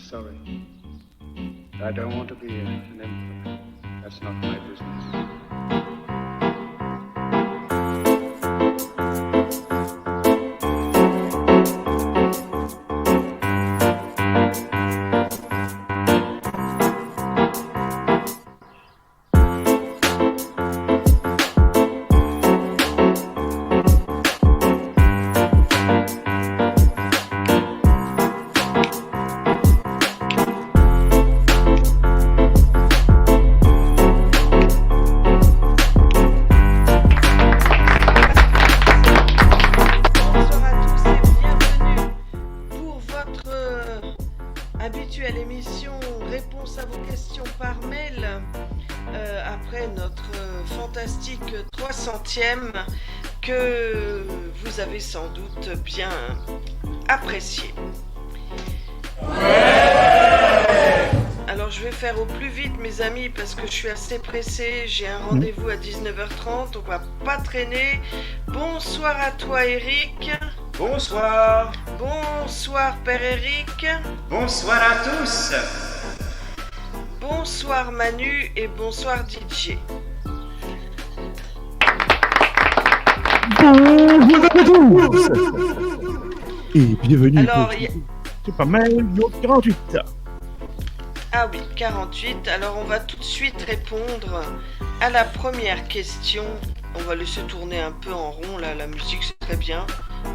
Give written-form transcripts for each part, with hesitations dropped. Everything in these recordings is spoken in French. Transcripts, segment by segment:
sorry. I don't want to be an emperor. That's not my business. Habituelle émission Réponse à vos questions par mail après notre fantastique 300e que vous avez sans doute bien apprécié. Alors je vais faire au plus vite mes amis parce que je suis assez pressée, j'ai un rendez-vous à 19h30, on va pas traîner. Bonsoir à toi Eric. Bonsoir. Bonsoir Père Eric. Bonsoir à tous. Bonsoir Manu et bonsoir DJ. Bonjour à tous et bienvenue Alors, c'est pas mal, 48. Ah oui, 48. Alors on va tout de suite répondre à la première question. On va laisser tourner un peu en rond là, la musique c'est très bien,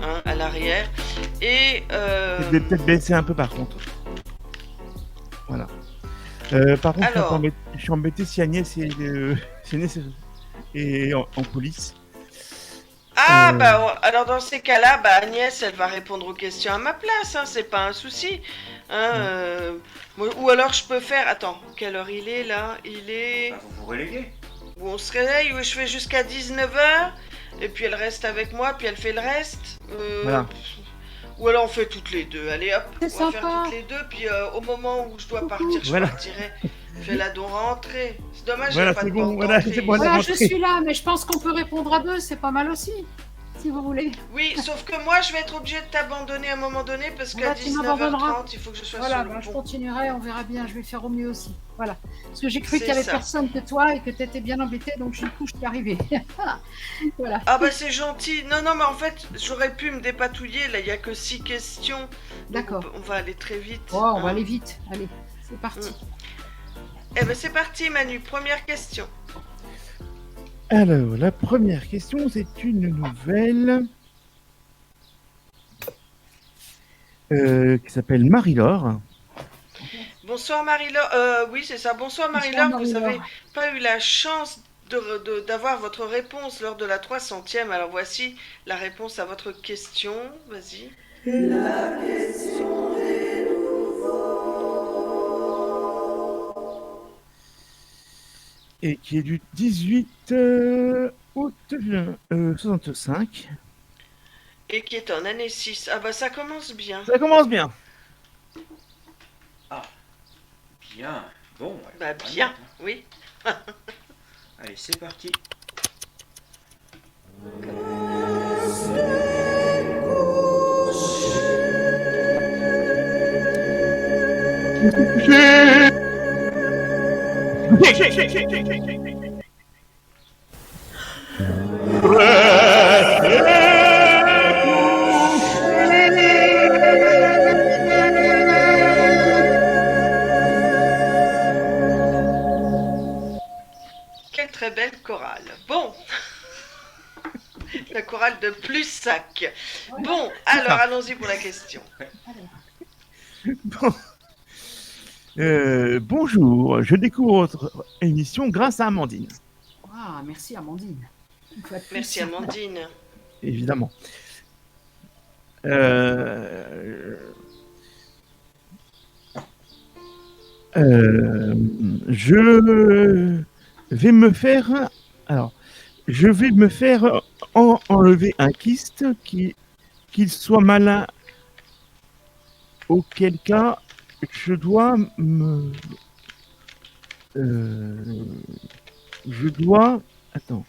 hein, à l'arrière. Et Je vais peut-être baisser un peu par contre. Voilà. Par contre, alors, je suis embêté si Agnès est en police. alors dans ces cas-là, Agnès, elle va répondre aux questions à ma place, hein, c'est pas un souci. Hein, ou alors je peux faire... Attends, quelle heure il est là? Il est... Vous vous reléguez. Où on se réveille, où je fais jusqu'à 19h, et puis elle reste avec moi, puis elle fait le reste. Voilà. Ou alors on fait toutes les deux, allez hop, C'est on va sympa. faire toutes les deux, puis au moment où je dois partir, je Voilà. partirai. Fais-la donc rentrer. C'est dommage, Voilà, j'ai pas c'est de bon, porte voilà, d'entrée c'est bon, ici. elle est Voilà, je rentrée. suis là, mais je pense qu'on peut répondre à deux, c'est pas mal aussi, si vous voulez. Oui, sauf que moi je vais être obligée de t'abandonner à un moment donné parce qu'à Voilà, tu m'abandonneras. 19h30 il faut que je sois Voilà, sur le je pont. continuerai, on verra bien, je vais faire au mieux aussi. Voilà. Parce que j'ai cru C'est qu'il y avait ça. personne que toi et que tu étais bien embêté, donc du coup, je suis arrivée. Voilà. Ah bah c'est gentil. Non, mais en fait j'aurais pu me dépatouiller, là il y a que 6 questions. Donc D'accord. on va aller très vite. Oh, on va hein. aller vite. Allez, c'est parti. Eh ben c'est parti Manu, première question. Alors, la première question, c'est une nouvelle qui s'appelle Marie-Laure. Bonsoir Marie-Laure. Oui, c'est ça. Bonsoir Marie-Laure. Vous Marie-Laure. n'avez pas eu la chance d'avoir votre réponse lors de la 300e. Alors voici la réponse à votre question. Vas-y. Et qui est du 18 août 65. Et qui est en année 6. Ah bah ça commence bien. Ça commence bien. Bien. Bon. Bah on va bien, mettre, hein. oui. Allez, c'est parti. Quelle très belle chorale. Bon. La chorale de Plussac. Bon, alors allons-y pour la question. Bon. Bonjour, je découvre votre émission grâce à Amandine, Ah, merci Amandine. Une fois de plus. Merci Amandine. évidemment. Je vais me faire... Alors, je vais me faire enlever un kyste qu'il soit malin, auquel cas je dois me... je dois... Attends.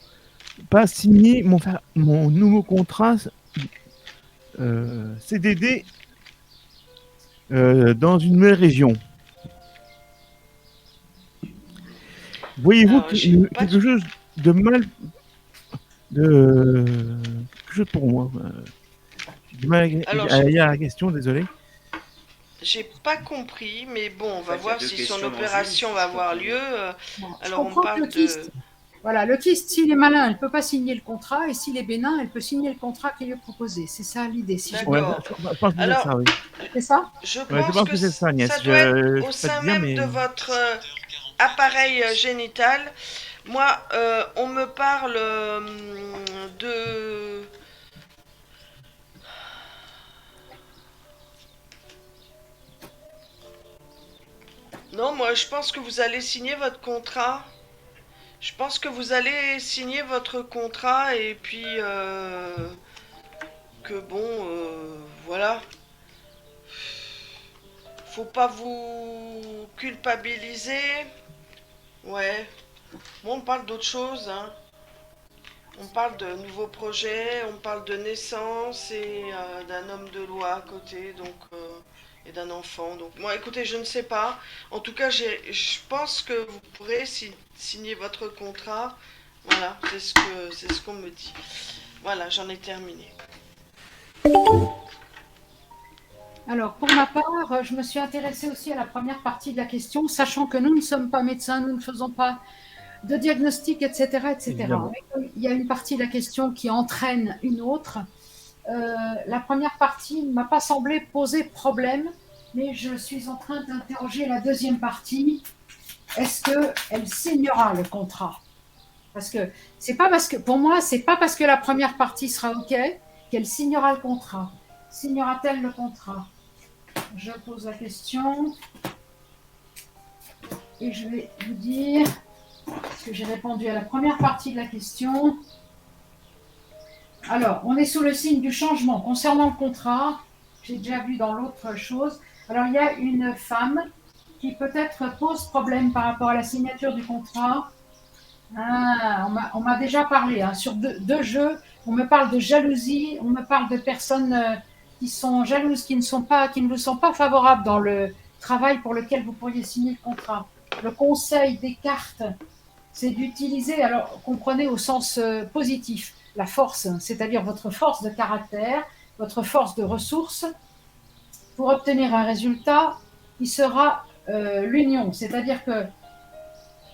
Pas signer mon nouveau contrat CDD dans une nouvelle région. Voyez-vous Alors, j'ai pas quelque chose de mal, de quelque chose pour moi. J'ai du mal Alors, à lire la question, désolé. j'ai pas compris, mais bon, on va En fait, il y a voir deux si questions son dans une, opération si va je avoir comprends bien. lieu. Bon, je Alors, on comprends que parle le kyste, de... voilà, le kyste, s'il est malin, elle ne peut pas signer le contrat, et s'il est bénin, elle peut signer le contrat qui lui est proposé. C'est ça l'idée, si j'ai bien Ouais, D'accord. je pense que c'est Alors, ça, oui. fait ça. je Ouais, je pense pense que que c'est ça, ça Agnès. doit être Je au peux pas te sein dire, même mais de votre appareil génital. Moi, on me parle de... Non, moi, je pense que vous allez signer votre contrat. Je pense que vous allez signer votre contrat et puis que bon, voilà. Faut pas vous culpabiliser. Ouais. Bon, on parle d'autre chose, hein. On parle de nouveaux projets, on parle de naissance et d'un homme de loi à côté, donc et d'un enfant. Donc moi, écoutez, je ne sais pas. En tout cas, je pense que vous pourrez signer votre contrat. Voilà, c'est ce qu'on me dit. Voilà, j'en ai terminé. Alors, pour ma part, je me suis intéressée aussi à la première partie de la question, sachant que nous ne sommes pas médecins, nous ne faisons pas de diagnostic, etc., etc. évidemment. Il y a une partie de la question qui entraîne une autre. La première partie ne m'a pas semblé poser problème, mais je suis en train d'interroger la deuxième partie. Est-ce qu'elle signera le contrat? Parce que c'est pas parce que, pour moi, c'est pas parce que la première partie sera OK qu'elle signera le contrat. Signera-t-elle le contrat? Je pose la question et je vais vous dire, parce que j'ai répondu à la première partie de la question. Alors, on est sous le signe du changement. Concernant le contrat, j'ai déjà vu dans l'autre chose. Alors, il y a une femme qui peut-être pose problème par rapport à la signature du contrat. Ah, on m'a déjà parlé hein, sur deux jeux. On me parle de jalousie, on me parle de personnes qui sont jalouses, qui ne vous sont pas favorables dans le travail pour lequel vous pourriez signer le contrat. Le conseil des cartes, c'est d'utiliser, alors comprenez au sens positif, la force, c'est-à-dire votre force de caractère, votre force de ressources, pour obtenir un résultat qui sera l'union. C'est-à-dire que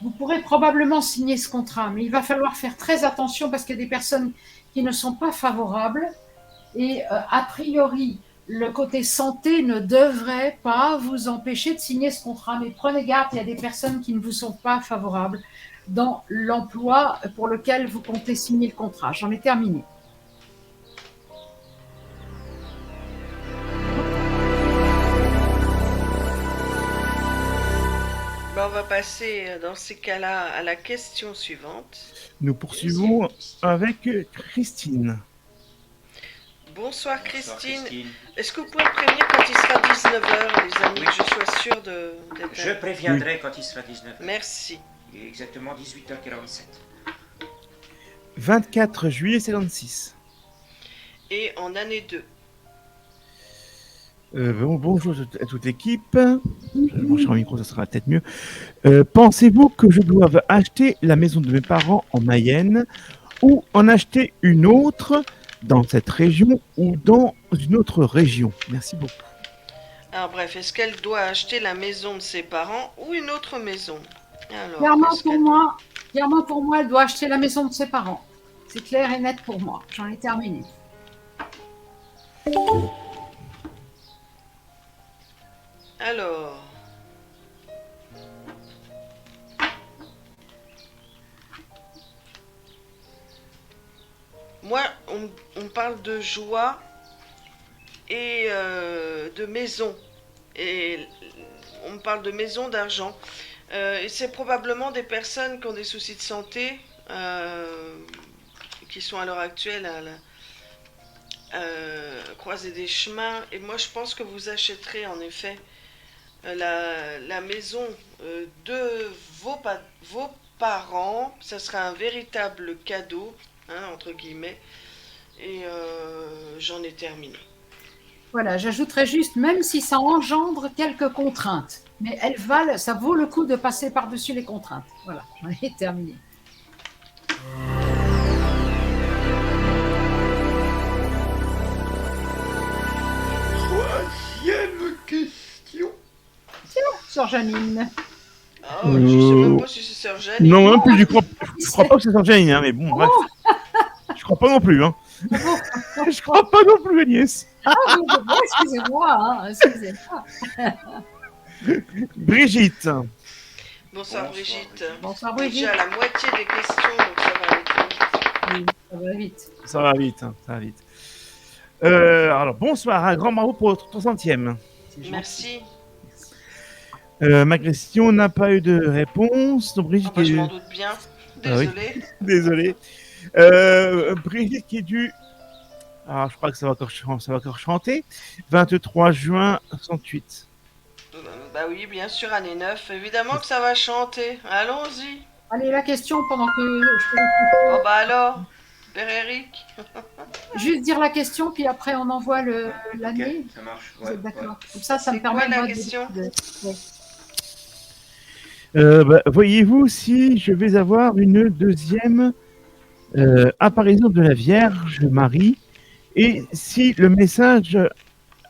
vous pourrez probablement signer ce contrat, mais il va falloir faire très attention parce qu'il y a des personnes qui ne sont pas favorables et a priori, le côté santé ne devrait pas vous empêcher de signer ce contrat. Mais prenez garde, il y a des personnes qui ne vous sont pas favorables dans l'emploi pour lequel vous comptez signer le contrat. J'en ai terminé. Ben, on va passer dans ces cas-là à la question suivante. Nous poursuivons avec Christine. Bonsoir Bonsoir, Christine. Est-ce que vous pouvez me prévenir quand il sera 19h, les amis, Oui. que je sois sûre d'être Je préviendrai quand il sera 19h. Merci. Il est exactement 18h47. 24 juillet 56. Et en année 2. Bonjour à toute l'équipe. Je vais brancher en micro, ça sera peut-être mieux. Pensez-vous que je doive acheter la maison de mes parents en Mayenne ou en acheter une autre dans cette région ou dans une autre région? Merci beaucoup. Alors bref, est-ce qu'elle doit acheter la maison de ses parents ou une autre maison? Alors, Clairement est-ce pour qu'elle- moi, elle doit acheter la maison de ses parents. C'est clair et net pour moi. J'en ai terminé. Alors... Moi, on parle de joie et de maison. Et on me parle de maison, d'argent. Et c'est probablement des personnes qui ont des soucis de santé, qui sont à l'heure actuelle à la croisée des chemins. Et moi, je pense que vous achèterez en effet la maison de vos parents. Ça sera un véritable cadeau, hein, entre guillemets. Et j'en ai terminé. Voilà, j'ajouterais juste, même si ça engendre quelques contraintes, mais ça vaut le coup de passer par-dessus les contraintes. Voilà, j'en ai terminé. Troisième question. Sœur Janine. Ah ouais, je sais même pas si c'est Sœur Jeanne. Non, non plus, je crois pas que c'est Sorgène, hein, mais bon, bref. Je crois pas non plus, hein. Je crois pas non plus, Agnès. Ah, excusez-moi, hein, excusez-moi. Brigitte. Bonsoir Brigitte. Bonsoir Brigitte. Déjà la moitié des questions, donc ça va aller très vite. Oui, ça va vite. Ça va vite, hein, ça va vite. Alors, bonsoir, un grand bravo pour votre 300e. Merci. Ma question n'a pas eu de réponse. Donc, Brigitte, Ah bah, je m'en doute bien. Ah oui. Désolée. Désolé. Brigitte qui est due. Alors, je crois que ça va encore chanter. 23 juin 68. Bah oui, bien sûr, année 9. Évidemment que ça va chanter. Allons-y. Allez, la question pendant que je Oh bah alors, Père Eric. juste dire la question, puis après on envoie l'année. Ok, ça marche. Vous Ouais, êtes d'accord. ouais. Comme ça C'est me permet quoi la moi, question ouais. Voyez-vous si je vais avoir une deuxième apparition de la Vierge Marie et si le message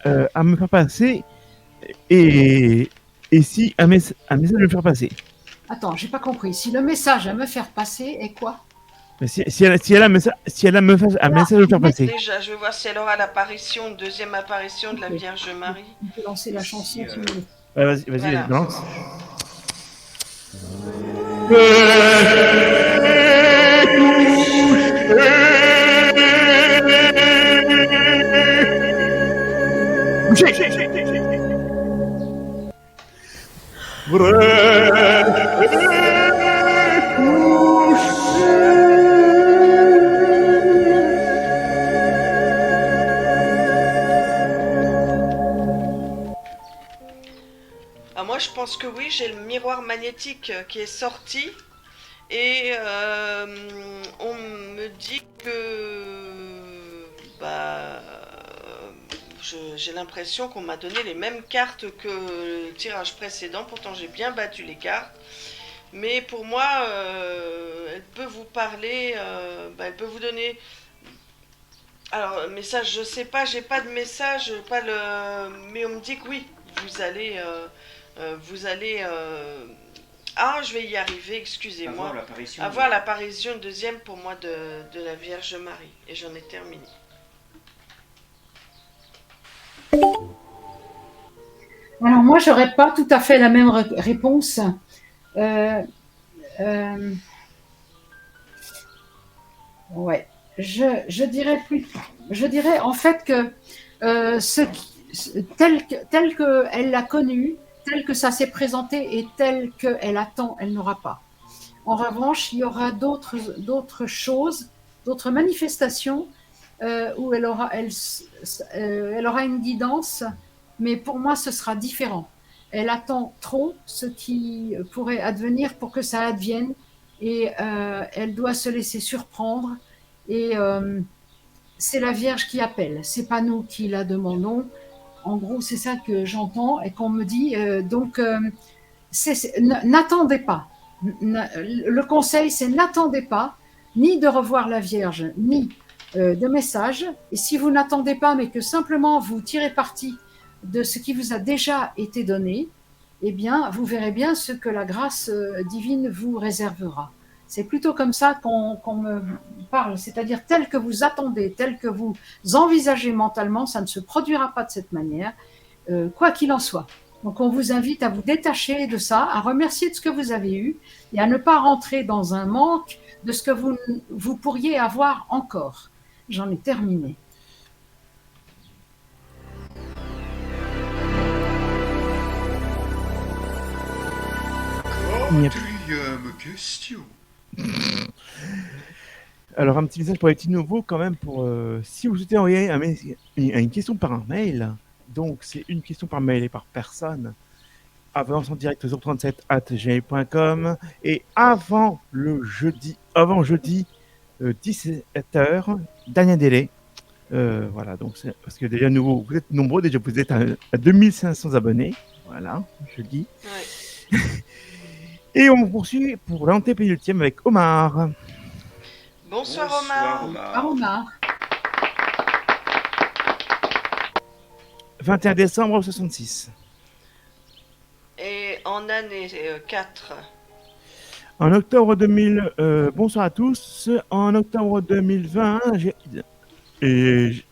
à me faire passer et si un message à me faire passer. Attends, j'ai pas compris. Si le message à me faire passer est quoi? Mais si elle a un message à me faire passer. Déjà, je vais voir si elle aura une deuxième apparition de la Ok. Vierge Marie. On peut lancer la chanson si vous voulez. Vas-y, Voilà. lance. Ah, moi, je pense que oui, j'ai le miroir magnétique qui est sorti. Et on me dit que j'ai l'impression qu'on m'a donné les mêmes cartes que le tirage précédent. Pourtant, j'ai bien battu les cartes. Mais pour moi, elle peut vous parler, elle peut vous donner. Alors, message, je sais pas, j'ai pas de message, mais on me dit que oui, vous allez. Ah, je vais y arriver, excusez-moi. Avoir l'apparition deuxième pour moi de la Vierge Marie. Et j'en ai terminé. Alors moi, j'aurais pas tout à fait la même réponse. Ouais, je dirais en fait que tel que elle l'a connu, tel que ça s'est présenté et tel qu'elle attend, elle n'aura pas. En revanche, il y aura d'autres choses, d'autres manifestations où elle aura une guidance, mais pour moi, ce sera différent. Elle attend trop ce qui pourrait advenir pour que ça advienne et elle doit se laisser surprendre et c'est la Vierge qui appelle, c'est pas nous qui la demandons. En gros, c'est ça que j'entends et qu'on me dit. N'attendez pas. Le conseil, c'est n'attendez pas ni de revoir la Vierge, ni de messages. Et si vous n'attendez pas, mais que simplement vous tirez parti de ce qui vous a déjà été donné, eh bien, vous verrez bien ce que la grâce divine vous réservera. C'est plutôt comme ça qu'on me parle, c'est-à-dire tel que vous attendez, tel que vous envisagez mentalement, ça ne se produira pas de cette manière, quoi qu'il en soit. Donc on vous invite à vous détacher de ça, à remercier de ce que vous avez eu et à ne pas rentrer dans un manque de ce que vous pourriez avoir encore. J'en ai terminé. Quatrième question. Alors, un petit message pour les petits nouveaux, quand même, pour si vous souhaitez envoyer une question par un mail, donc c'est une question par mail et par personne, avant en direct 037@gmail.com et avant jeudi 17h, dernier délai, Voilà, donc c'est parce que déjà nouveau, vous êtes nombreux, déjà vous êtes à 2500 abonnés. Voilà, je dis. Ouais. Et on poursuit pour l'antépénultième avec Omar. Bonsoir Omar. Omar. 21 décembre 66. Et en année 4. En octobre 2000, bonsoir à tous. En octobre 2020, et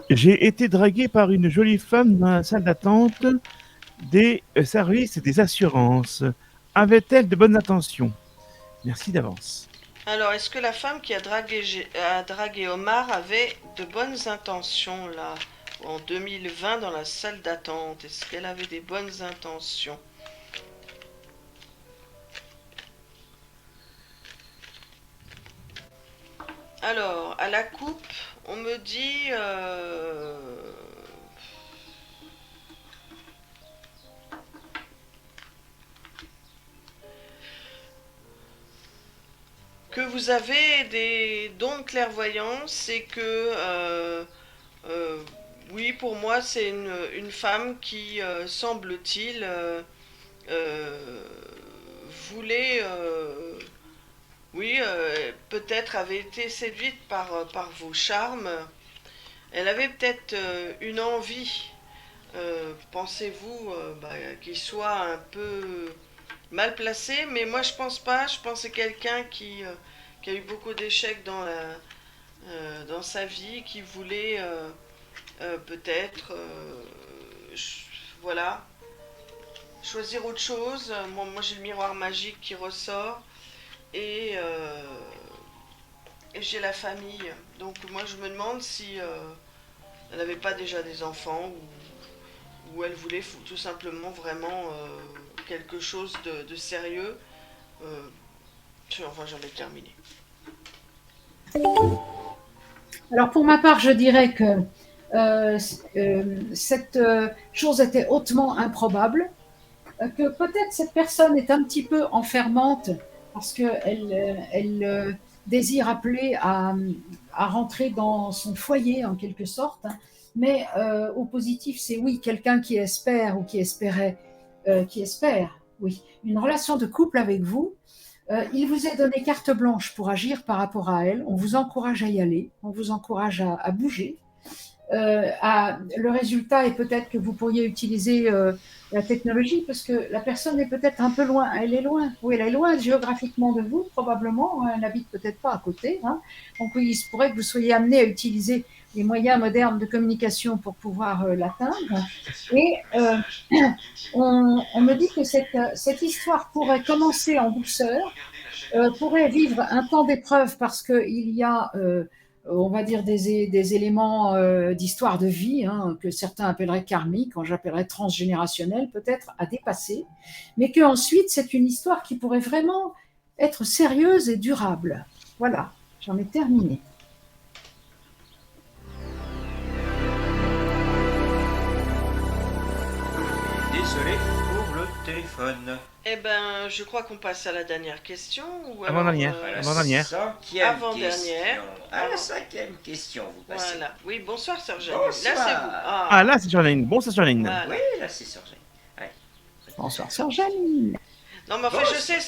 j'ai été dragué par une jolie femme dans la salle d'attente des services et des assurances. Avait-elle de bonnes intentions? Merci d'avance. Alors, est-ce que la femme qui a dragué Omar avait de bonnes intentions là, en 2020 dans la salle d'attente? Est-ce qu'elle avait des bonnes intentions? Alors, à la coupe, on me dit... que vous avez des dons de clairvoyance et que... oui, pour moi, c'est une femme qui, semble-t-il, voulait... oui, peut-être avait été séduite par vos charmes. Elle avait peut-être une envie, pensez-vous, qu'il soit un peu mal placé, mais moi je pense pas. Je pense que c'est quelqu'un qui a eu beaucoup d'échecs dans sa vie, qui voulait peut-être, voilà, choisir autre chose. Moi j'ai le miroir magique qui ressort. Et j'ai la famille. Donc moi je me demande si elle n'avait pas déjà des enfants ou elle voulait tout simplement vraiment quelque chose de sérieux. Enfin j'en ai terminé. Alors pour ma part, je dirais que cette chose était hautement improbable, que peut-être cette personne est un petit peu enfermante parce qu'elle désire appeler à rentrer dans son foyer en quelque sorte, mais au positif, c'est oui, quelqu'un qui espère ou qui espérait, qui espère, oui, une relation de couple avec vous. Il vous est donné carte blanche pour agir par rapport à elle. On vous encourage à y aller, on vous encourage à bouger. Le résultat est peut-être que vous pourriez utiliser la technologie parce que la personne est peut-être un peu loin. Elle est loin. Oui, elle est loin géographiquement de vous, probablement. Elle n'habite peut-être pas à côté. Hein. Donc oui, il se pourrait que vous soyez amené à utiliser les moyens modernes de communication pour pouvoir l'atteindre. Et on me dit que cette histoire pourrait commencer en douceur, pourrait vivre un temps d'épreuve parce qu'il y a on va dire des éléments d'histoire de vie, hein, que certains appelleraient karmiques, quand j'appellerais transgénérationnels, peut-être à dépasser, mais qu'ensuite c'est une histoire qui pourrait vraiment être sérieuse et durable. Voilà, j'en ai terminé. Désolé pour le téléphone. Eh ben, je crois qu'on passe à la dernière question. Ou alors, Avant-dernière. À la Avant-dernière. cinquième Avant-dernière. question. À la cinquième question, vous passez. Voilà. Oui, bonsoir Sœur Janine. Bonsoir. Là c'est vous. Ah, là, c'est Janine. Bon, c'est Janine. Voilà. Oui, là c'est Sergent. Bonsoir, Sœur Janine. Non, mais enfin, Bon, je sais,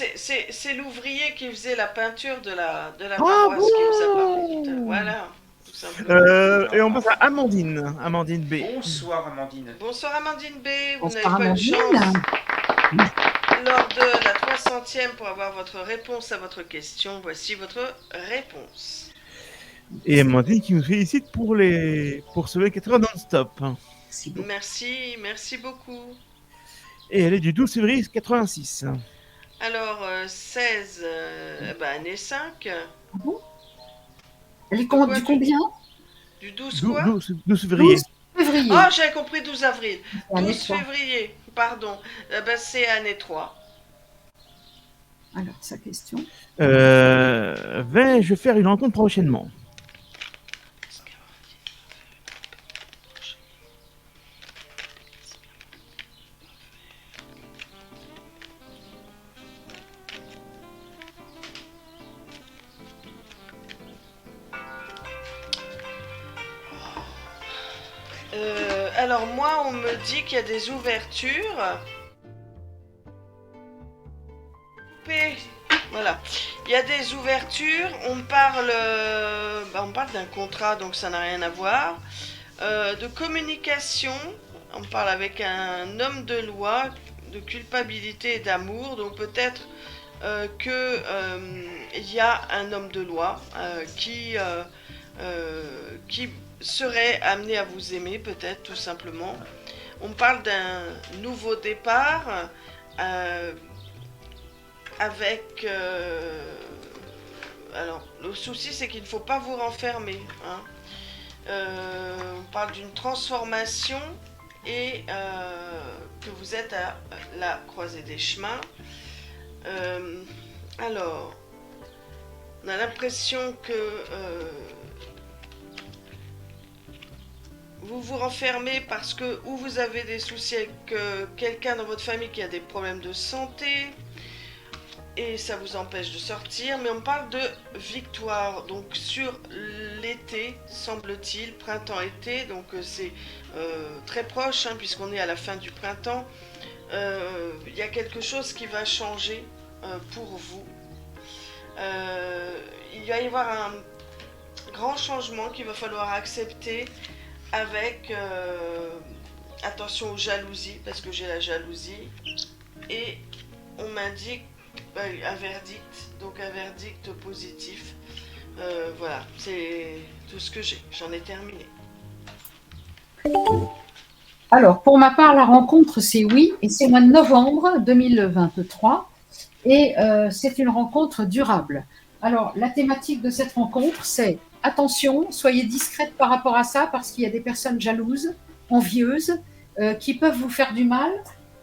c'est l'ouvrier qui faisait la peinture de la Ah paroisse qui vous a bon parlé tout à l'heure. Voilà, tout simplement. Et on passe à Amandine. Amandine B. Bonsoir Amandine. Bonsoir Amandine B, vous n'avez Bonsoir, pas eu de Amandine. chance lors de la 300e pour avoir votre réponse à votre question. Voici votre réponse. Et Amandine qui nous félicite pour ce 24 heures non-stop. Merci beaucoup. Et elle est du 12 février 86. Alors, 16, année 5. Ah bon Elle est Quoi, du combien? Du 12 quoi 12 février. 12 février. Ah, j'avais compris 12 avril. Année 12 3. février, pardon. C'est année 3. Alors, sa question. Vais-je faire une rencontre prochainement? Alors moi, on me dit qu'il y a des ouvertures. Voilà. Il y a des ouvertures. On parle d'un contrat, donc ça n'a rien à voir. De communication. On parle avec un homme de loi, de culpabilité et d'amour. Donc peut-être il y a un homme de loi qui serait amené à vous aimer, peut-être, tout simplement. On parle d'un nouveau départ avec... alors, le souci, c'est qu'il ne faut pas vous renfermer. Hein. On parle d'une transformation et que vous êtes à la croisée des chemins. Alors, on a l'impression que vous vous renfermez parce que ou vous avez des soucis avec quelqu'un dans votre famille qui a des problèmes de santé et ça vous empêche de sortir, mais on parle de victoire, donc sur l'été, semble-t-il, printemps-été, donc c'est très proche, hein, puisqu'on est à la fin du printemps. Il y a quelque chose qui va changer pour vous. Il va y avoir un grand changement qu'il va falloir accepter avec attention aux jalousies, parce que j'ai la jalousie, et on m'indique un verdict, donc un verdict positif. Voilà, c'est tout ce que j'ai, j'en ai terminé. Alors, pour ma part, la rencontre, c'est oui, et c'est au mois de novembre 2023, et c'est une rencontre durable. Alors, la thématique de cette rencontre, c'est attention, soyez discrète par rapport à ça, parce qu'il y a des personnes jalouses, envieuses, qui peuvent vous faire du mal,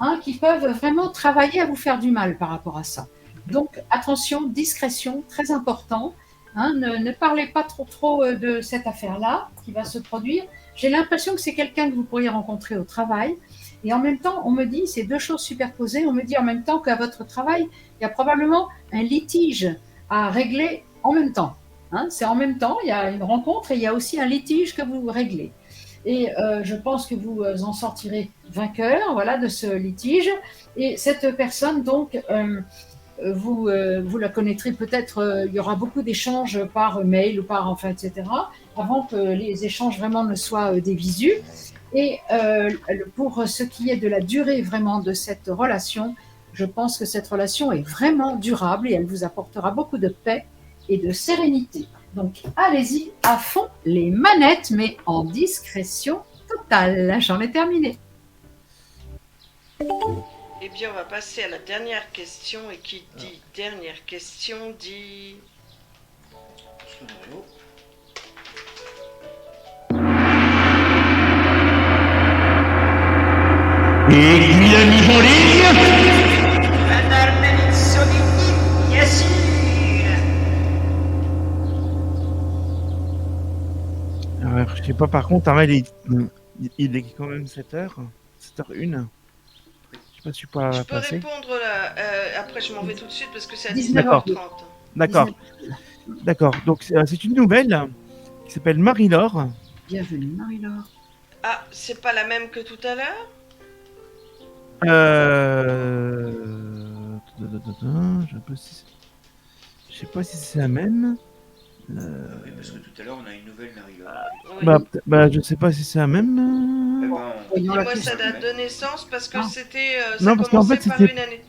hein, qui peuvent vraiment travailler à vous faire du mal par rapport à ça. Donc, attention, discrétion, très important. Hein, ne parlez pas trop de cette affaire-là qui va se produire. J'ai l'impression que c'est quelqu'un que vous pourriez rencontrer au travail. Et en même temps, on me dit, c'est deux choses superposées, on me dit en même temps qu'à votre travail, il y a probablement un litige à régler en même temps. Hein, c'est en même temps, il y a une rencontre et il y a aussi un litige que vous réglez. Et je pense que vous en sortirez vainqueur, voilà, de ce litige. Et cette personne, donc, vous la connaîtrez peut-être, il y aura beaucoup d'échanges par mail ou par, enfin, etc., avant que les échanges vraiment ne soient des visus. Et pour ce qui est de la durée vraiment de cette relation, je pense que cette relation est vraiment durable et elle vous apportera beaucoup de paix et de sérénité. Donc, allez-y à fond les manettes, mais en discrétion totale. J'en ai terminé. Eh bien, on va passer à la dernière question. Et qui dit dernière question dit... Et qui l'a mis en ligne? Madame Melissoni, Yassine. Alors, je sais pas, par contre, Armel, il est quand même 7h, 7h01. Je sais pas si je peux Je peux passer. répondre là. Après, je m'en vais tout de suite parce que c'est à 19h30. 19h30. D'accord. D'accord. Donc, c'est une nouvelle qui s'appelle Marie-Laure. Bienvenue, Marie-Laure. Ah, c'est pas la même que tout à l'heure? Je sais pas si c'est la même. Oui, parce que tout à l'heure, on a une nouvelle Marie-Laure. Oui. Je sais pas si c'est la même. Eh ben, Voyons la Dis-moi sa question. date de naissance parce que Ah. c'était. Non, Ça parce qu'en commençait fait, par c'était- une année.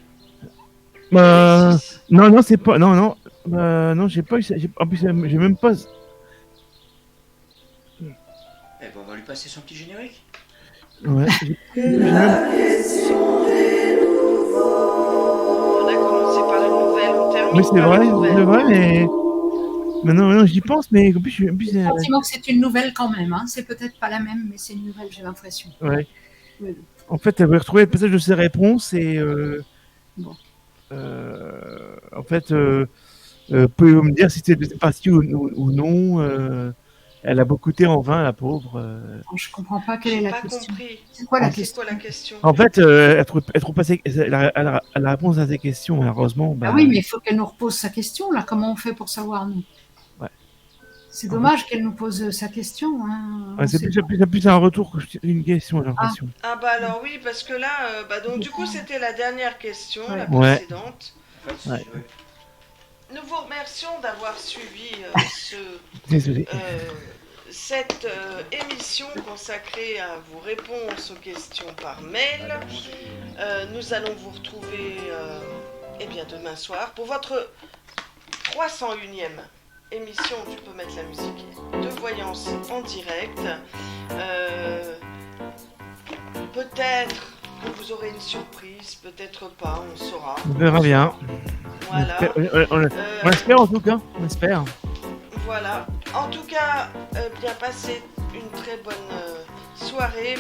Non, c'est pas. Non, j'ai pas eu. En plus, j'ai même pas. eh ben, on va lui passer son petit générique. Ouais. j'ai même- On a commencé par la nouvelle, on termine Mais c'est par vrai, la nouvelle. c'est vrai, mais. Maintenant, j'y pense, mais en plus, J'ai le sentiment que c'est une nouvelle quand même. Hein. C'est peut-être pas la même, mais c'est une nouvelle, j'ai l'impression. ouais. Oui. En fait, elle veut retrouver le passage de ses réponses et. Bon. En fait, pouvez-vous me dire si c'est parti ou non elle a beaucoup été en vain, la pauvre. Je comprends pas quelle est J'ai la pas question. compris. C'est quoi la C'est question quoi la question? En fait, elle trouve pas la réponse à ses questions, malheureusement. Ah oui, mais il faut qu'elle nous repose sa question, là. Comment on fait pour savoir, nous? Ouais. C'est dommage qu'elle nous pose sa question. Hein. Ouais, c'est plus un retour que une question, j'ai l'impression. Ah bah alors oui, parce que là, donc du coup c'était la dernière question, Ouais. la Ouais. précédente. En fait, Ouais. Nous vous remercions d'avoir suivi Désolé. cette émission consacrée à vos réponses aux questions par mail. Nous allons vous retrouver demain soir pour votre 301e émission. Tu peux mettre la musique de voyance en direct. Peut-être que vous aurez une surprise, peut-être pas, on saura. On verra bien. Voilà. On espère en tout cas. On espère. Voilà. En tout cas, bien passez une très bonne soirée.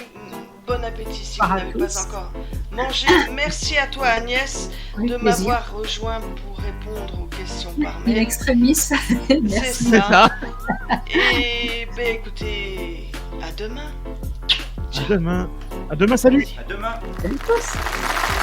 Bon appétit si vous n'avez pas encore mangé. Merci à toi Agnès Avec de plaisir. m'avoir rejoint pour répondre aux questions par In mail. extremis. C'est Merci. C'est ça. ça. Et écoutez, à demain. À demain. À demain, salut. À demain. Salut tous.